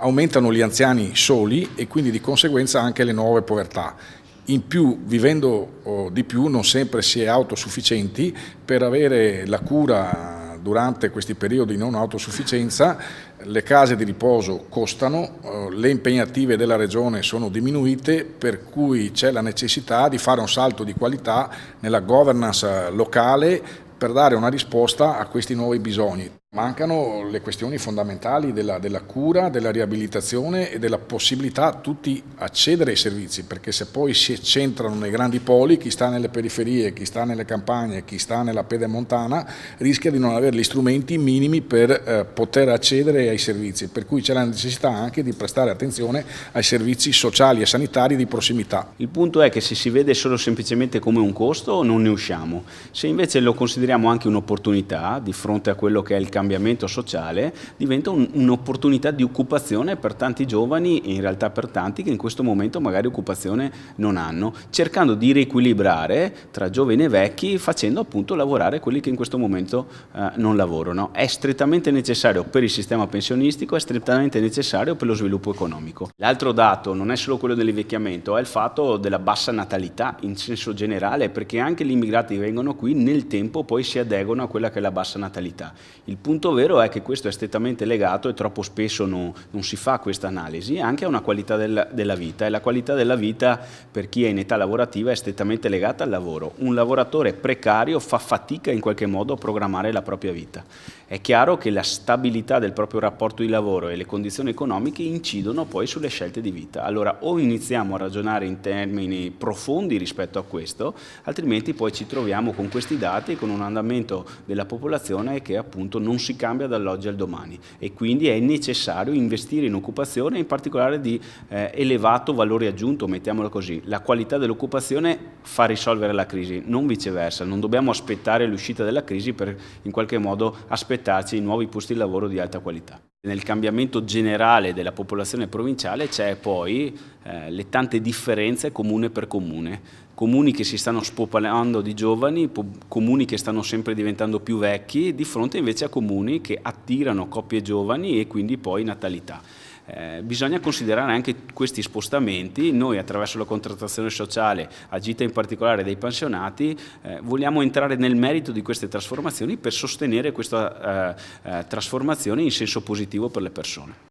Aumentano gli anziani soli e quindi di conseguenza anche le nuove povertà. In più, vivendo di più, non sempre si è autosufficienti. Per avere la cura durante questi periodi di non autosufficienza, le case di riposo costano, le impegnative della Regione sono diminuite, per cui c'è la necessità di fare un salto di qualità nella governance locale per dare una risposta a questi nuovi bisogni. Mancano le questioni fondamentali della cura, della riabilitazione e della possibilità a tutti accedere ai servizi, perché se poi si centrano nei grandi poli, chi sta nelle periferie, chi sta nelle campagne, chi sta nella pedemontana, rischia di non avere gli strumenti minimi per poter accedere ai servizi, per cui c'è la necessità anche di prestare attenzione ai servizi sociali e sanitari di prossimità. Il punto è che se si vede solo semplicemente come un costo non ne usciamo, se invece lo consideriamo anche un'opportunità di fronte a quello che è il cambiamento sociale, diventa un'opportunità di occupazione per tanti giovani e in realtà per tanti che in questo momento magari occupazione non hanno, cercando di riequilibrare tra giovani e vecchi, facendo appunto lavorare quelli che in questo momento non lavorano. È strettamente necessario per il sistema pensionistico, è strettamente necessario per lo sviluppo economico. L'altro dato non è solo quello dell'invecchiamento, è il fatto della bassa natalità in senso generale, perché anche gli immigrati che vengono qui nel tempo poi si adeguano a quella che è la bassa natalità. Il punto vero è che questo è strettamente legato, e troppo spesso non si fa questa analisi, anche a una qualità della vita, e la qualità della vita per chi è in età lavorativa è strettamente legata al lavoro. Un lavoratore precario fa fatica in qualche modo a programmare la propria vita. È chiaro che la stabilità del proprio rapporto di lavoro e le condizioni economiche incidono poi sulle scelte di vita. Allora o iniziamo a ragionare in termini profondi rispetto a questo, altrimenti poi ci troviamo con questi dati, con un andamento della popolazione che appunto non si cambia dall'oggi al domani, e quindi è necessario investire in occupazione, in particolare di elevato valore aggiunto, mettiamolo così. La qualità dell'occupazione fa risolvere la crisi, non viceversa. Non dobbiamo aspettare l'uscita della crisi per in qualche modo aspettarci nuovi posti di lavoro di alta qualità. Nel cambiamento generale della popolazione provinciale c'è poi le tante differenze comune per comune. Comuni che si stanno spopolando di giovani, comuni che stanno sempre diventando più vecchi, di fronte invece a comuni che attirano coppie giovani e quindi poi natalità. Bisogna considerare anche questi spostamenti. Noi attraverso la contrattazione sociale, agita in particolare dei pensionati, vogliamo entrare nel merito di queste trasformazioni per sostenere questa trasformazione in senso positivo per le persone.